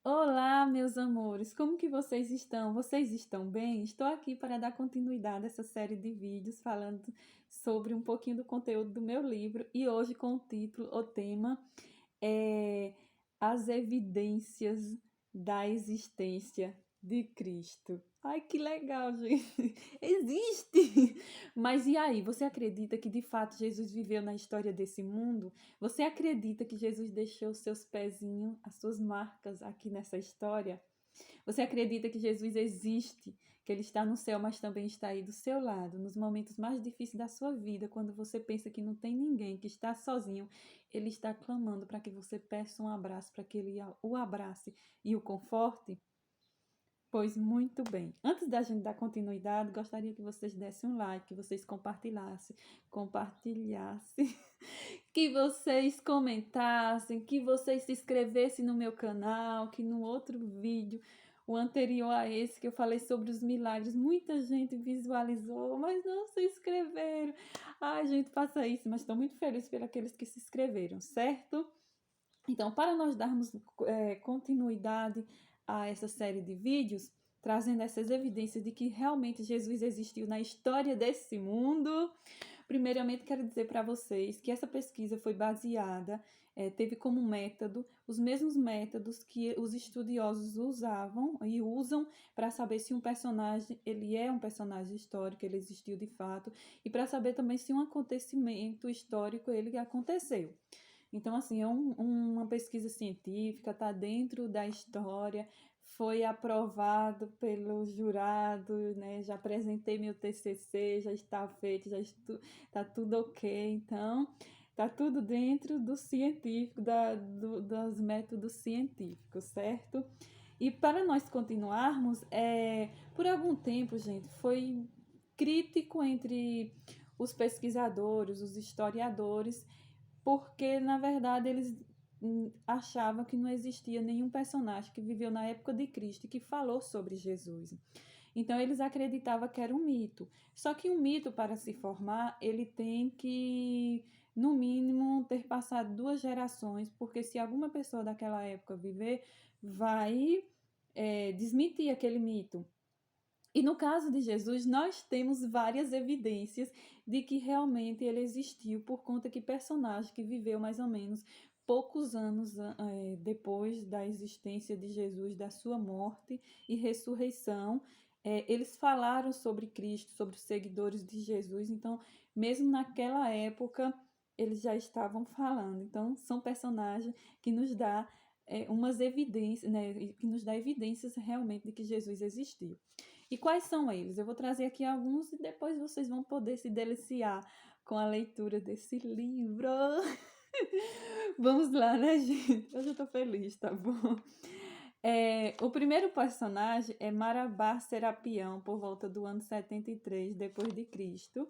Olá, meus amores, como que vocês estão? Vocês estão bem? Estou aqui para dar continuidade a essa série de vídeos falando sobre um pouquinho do conteúdo do meu livro e hoje com o título, o tema é As Evidências da Existência de Cristo. Ai, que legal, gente! Existe! Mas e aí, você acredita que de fato Jesus viveu na história desse mundo? Você acredita que Jesus deixou seus pezinhos, as suas marcas aqui nessa história? Você acredita que Jesus existe, que ele está no céu, mas também está aí do seu lado, nos momentos mais difíceis da sua vida, quando você pensa que não tem ninguém, que está sozinho, ele está clamando para que você peça um abraço, para que ele o abrace e o conforte? Pois muito bem. Antes da gente dar continuidade, gostaria que vocês dessem um like, que vocês compartilhassem, que vocês comentassem, que vocês se inscrevessem no meu canal, que no outro vídeo, o anterior a esse, que eu falei sobre os milagres, muita gente visualizou, mas não se inscreveram. Ai, gente, faça isso, mas estou muito feliz pelos aqueles que se inscreveram, certo? Então, para nós darmos continuidade a essa série de vídeos, trazendo essas evidências de que realmente Jesus existiu na história desse mundo, primeiramente quero dizer para vocês que essa pesquisa foi baseada, teve como método os mesmos métodos que os estudiosos usavam e usam para saber se um personagem ele é um personagem histórico, ele existiu de fato, e para saber também se um acontecimento histórico ele aconteceu. Então, assim, é uma pesquisa científica, está dentro da história, foi aprovado pelo jurado, né? Já apresentei meu TCC, já está feito, está tudo ok. Então, está tudo dentro do científico, dos métodos científicos, certo? E para nós continuarmos, por algum tempo, gente, foi crítico entre os pesquisadores, os historiadores, porque na verdade eles achavam que não existia nenhum personagem que viveu na época de Cristo e que falou sobre Jesus. Então eles acreditavam que era um mito. Só que um mito, para se formar, ele tem que, no mínimo, ter passado 2 gerações, porque se alguma pessoa daquela época viver, vai desmentir aquele mito. E no caso de Jesus, nós temos várias evidências de que realmente ele existiu, por conta que personagem que viveu mais ou menos poucos anos depois da existência de Jesus, da sua morte e ressurreição, eles falaram sobre Cristo, sobre os seguidores de Jesus. Então, mesmo naquela época, eles já estavam falando. Então, são personagens que nos dá umas evidências, né, que nos dá evidências realmente de que Jesus existiu. E quais são eles? Eu vou trazer aqui alguns e depois vocês vão poder se deliciar com a leitura desse livro. Vamos lá, né, gente? Hoje eu tô feliz, tá bom? O primeiro personagem é Marabá Serapião, por volta do ano 73 depois de Cristo,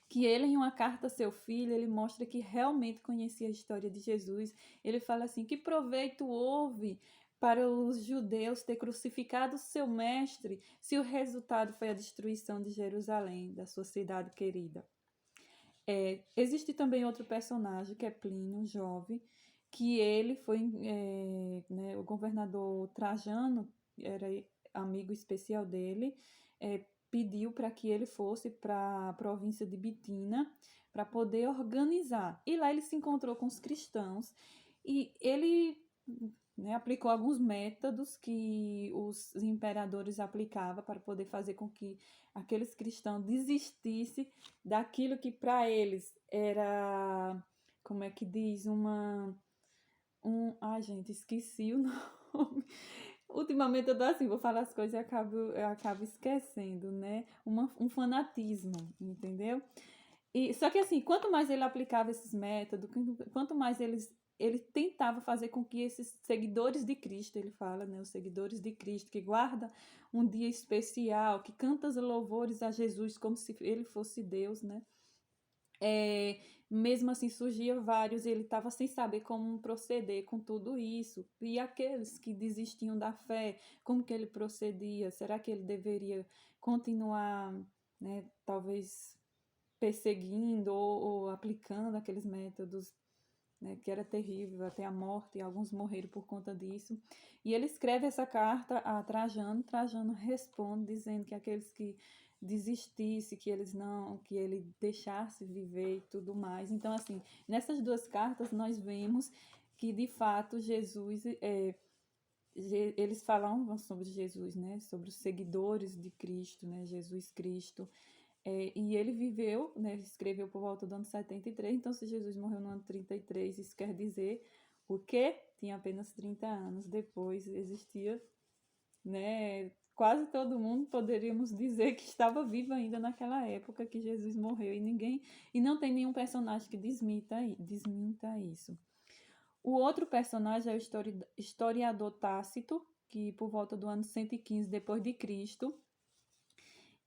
que ele, em uma carta a seu filho, ele mostra que realmente conhecia a história de Jesus. Ele fala assim: que proveito houve para os judeus ter crucificado seu mestre, se o resultado foi a destruição de Jerusalém, da sua cidade querida? Existe também outro personagem, que é Plínio, jovem, que ele foi, né, o governador Trajano, era amigo especial dele, pediu para que ele fosse para a província de Bitina para poder organizar. E lá ele se encontrou com os cristãos e ele, né, aplicou alguns métodos que os imperadores aplicavam para poder fazer com que aqueles cristãos desistissem daquilo que para eles era, como é que diz, ai, gente, esqueci o nome. Ultimamente eu tô assim, vou falar as coisas e eu acabo esquecendo, né? Um fanatismo, entendeu? E, só que assim, quanto mais ele aplicava esses métodos, quanto mais ele tentava fazer com que esses seguidores de Cristo, ele fala, né, os seguidores de Cristo, que guarda um dia especial, que canta os louvores a Jesus como se ele fosse Deus, né? É, mesmo assim, surgia vários, e ele estava sem saber como proceder com tudo isso. E aqueles que desistiam da fé, como que ele procedia? Será que ele deveria continuar, né, talvez perseguindo ou aplicando aqueles métodos né, que era terrível, até a morte, e alguns morreram por conta disso. E ele escreve essa carta a Trajano. Trajano responde dizendo que aqueles que desistisse, que ele deixasse viver e tudo mais. Então, assim, nessas duas cartas nós vemos que de fato Jesus eles falavam sobre Jesus, né? Sobre os seguidores de Cristo, né? Jesus Cristo. E ele viveu, né? Escreveu por volta do ano 73. Então, se Jesus morreu no ano 33, isso quer dizer o quê? Tinha apenas 30 anos. Depois existia, né? Quase todo mundo poderíamos dizer que estava vivo ainda naquela época que Jesus morreu, e não tem nenhum personagem que desminta isso. O outro personagem é o historiador Tácito, que por volta do ano 115 depois de Cristo,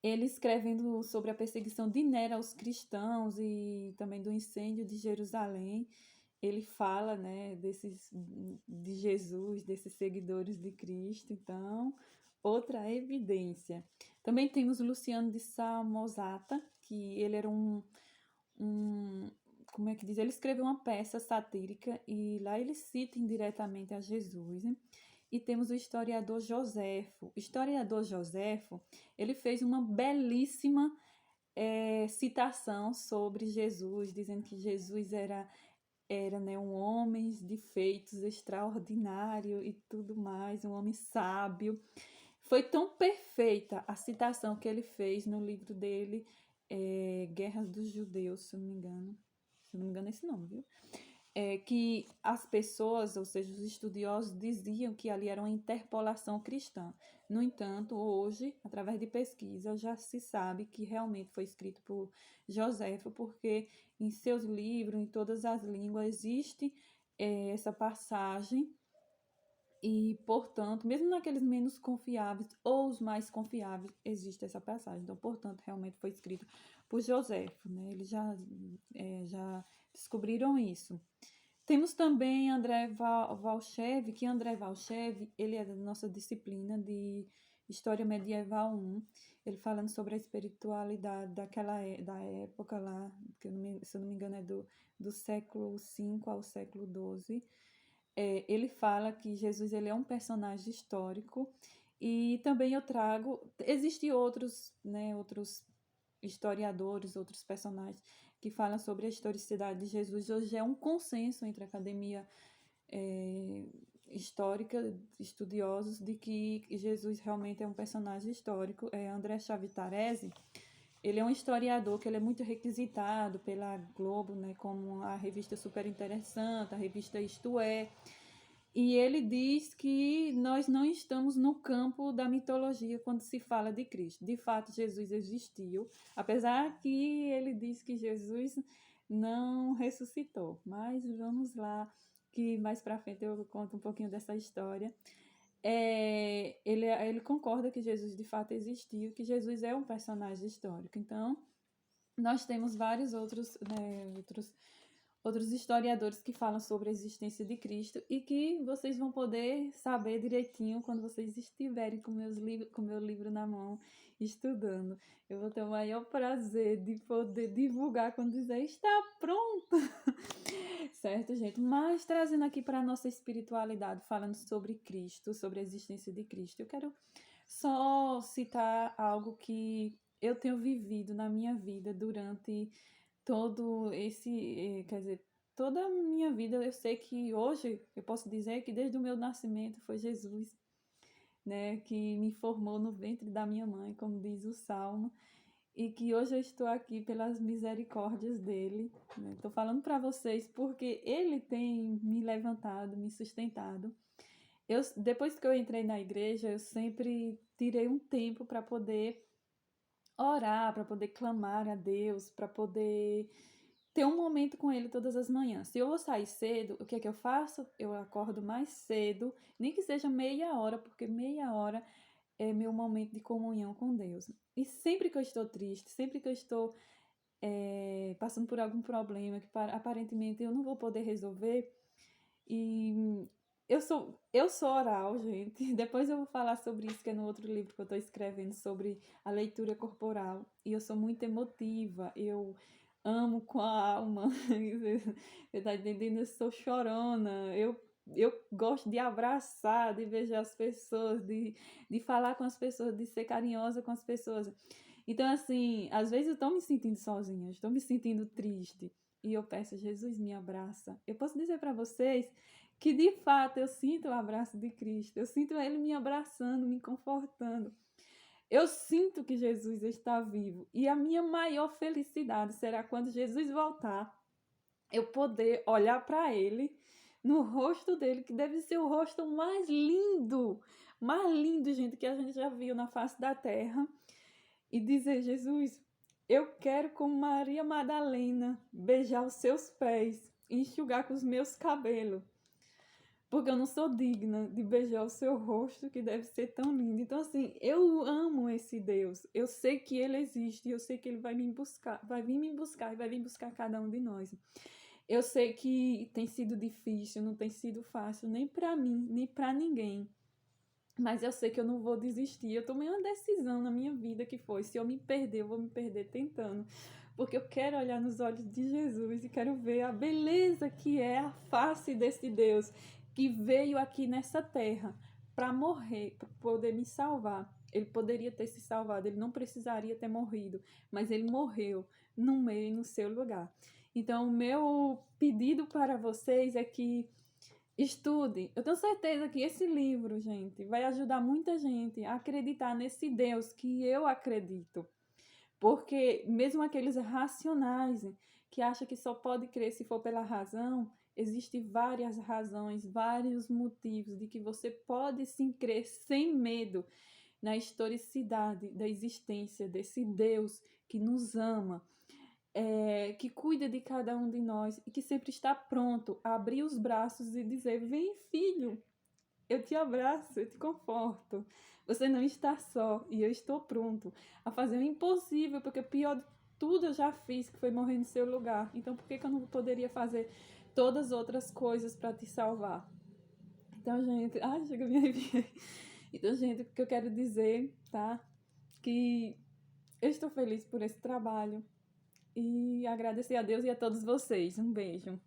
ele escrevendo sobre a perseguição de Nero aos cristãos e também do incêndio de Jerusalém, ele fala, né, de Jesus, desses seguidores de Cristo. Então, outra evidência. Também temos Luciano de Samosata, que ele era como é que diz? Ele escreveu uma peça satírica e lá ele cita indiretamente a Jesus, né? E temos o historiador Joséfo. O historiador Joséfo, ele fez uma belíssima citação sobre Jesus, dizendo que Jesus era, né, um homem de feitos extraordinário e tudo mais, um homem sábio. Foi tão perfeita a citação que ele fez no livro dele, Guerras dos Judeus, se eu não me engano. Se eu não me engano é esse nome, viu? Que as pessoas, ou seja, os estudiosos, diziam que ali era uma interpolação cristã. No entanto, hoje, através de pesquisa, já se sabe que realmente foi escrito por Joséfo, porque em seus livros, em todas as línguas, existe essa passagem e, portanto, mesmo naqueles menos confiáveis ou os mais confiáveis, existe essa passagem. Então, portanto, realmente foi escrito por Joséfo, né? Eles já descobriram isso. Temos também André Valchev, que André Valchev, ele é da nossa disciplina de História Medieval 1, ele falando sobre a espiritualidade da época lá, que se eu não me engano é do século V ao século XII. Ele fala que Jesus ele é um personagem histórico, e também eu trago, existem outros, né, outros historiadores, outros personagens que falam sobre a historicidade de Jesus. Hoje é um consenso entre a academia histórica, estudiosos, de que Jesus realmente é um personagem histórico. André Chavitarese, ele é um historiador que ele é muito requisitado pela Globo, né, como a revista Super Interessante, a revista Isto É, e ele diz que nós não estamos no campo da mitologia quando se fala de Cristo. De fato, Jesus existiu, apesar que ele diz que Jesus não ressuscitou. Mas vamos lá, que mais para frente eu conto um pouquinho dessa história. Ele concorda que Jesus de fato existiu, que Jesus é um personagem histórico. Então, nós temos vários outros historiadores que falam sobre a existência de Cristo, e que vocês vão poder saber direitinho quando vocês estiverem com meu livro na mão, estudando. Eu vou ter o maior prazer de poder divulgar quando dizer está pronto. Certo, gente? Mas trazendo aqui para a nossa espiritualidade, falando sobre Cristo, sobre a existência de Cristo, eu quero só citar algo que eu tenho vivido na minha vida durante todo quer dizer, toda a minha vida. Eu sei que hoje eu posso dizer que desde o meu nascimento foi Jesus, né, que me formou no ventre da minha mãe, como diz o Salmo, e que hoje eu estou aqui pelas misericórdias dele, né? Estou falando para vocês porque ele tem me levantado, me sustentado. Depois que eu entrei na igreja, eu sempre tirei um tempo para poder orar, para poder clamar a Deus, para poder ter um momento com ele todas as manhãs. Se eu vou sair cedo, o que é que eu faço? Eu acordo mais cedo, nem que seja meia hora, porque meia hora é meu momento de comunhão com Deus. E sempre que eu estou triste, sempre que eu estou passando por algum problema que aparentemente eu não vou poder resolver, e eu sou oral, gente. Depois eu vou falar sobre isso, que é no outro livro que eu estou escrevendo sobre a leitura corporal. E eu sou muito emotiva. amo com a alma. Você tá entendendo? Eu sou chorona. Eu gosto de abraçar, de beijar as pessoas, de falar com as pessoas, de ser carinhosa com as pessoas. Então, assim, às vezes eu estou me sentindo sozinha, estou me sentindo triste. E eu peço, Jesus, me abraça. Eu posso dizer para vocês que, de fato, eu sinto o abraço de Cristo. Eu sinto Ele me abraçando, me confortando. Eu sinto que Jesus está vivo. E a minha maior felicidade será quando Jesus voltar, eu poder olhar para Ele, no rosto dele, que deve ser o rosto mais lindo, gente, que a gente já viu na face da terra, e dizer: Jesus, eu quero, como Maria Madalena, beijar os seus pés, enxugar com os meus cabelos, porque eu não sou digna de beijar o seu rosto, que deve ser tão lindo. Então, assim, eu amo esse Deus. Eu sei que Ele existe, eu sei que Ele vai me buscar, vai vir me buscar e vai vir buscar cada um de nós. Eu sei que tem sido difícil, não tem sido fácil, nem para mim, nem para ninguém. Mas eu sei que eu não vou desistir. Eu tomei uma decisão na minha vida que foi: se eu me perder, eu vou me perder tentando. Porque eu quero olhar nos olhos de Jesus e quero ver a beleza que é a face desse Deus que veio aqui nessa terra para morrer, para poder me salvar. Ele poderia ter se salvado, ele não precisaria ter morrido, mas ele morreu no meio, no seu lugar. Então, o meu pedido para vocês é que estude. Eu tenho certeza que esse livro, gente, vai ajudar muita gente a acreditar nesse Deus que eu acredito. Porque mesmo aqueles racionais que acham que só pode crer se for pela razão, existem várias razões, vários motivos de que você pode sim crer sem medo na historicidade da existência desse Deus que nos ama, que cuida de cada um de nós e que sempre está pronto a abrir os braços e dizer: vem, filho, eu te abraço, eu te conforto. Você não está só e eu estou pronto a fazer o impossível, porque o pior de tudo eu já fiz, que foi morrer no seu lugar. Então, por que eu não poderia fazer todas as outras coisas para te salvar? Então, gente, ai, chega, me arrepiei. Então, gente, o que eu quero dizer, tá? Que eu estou feliz por esse trabalho e agradecer a Deus e a todos vocês. Um beijo.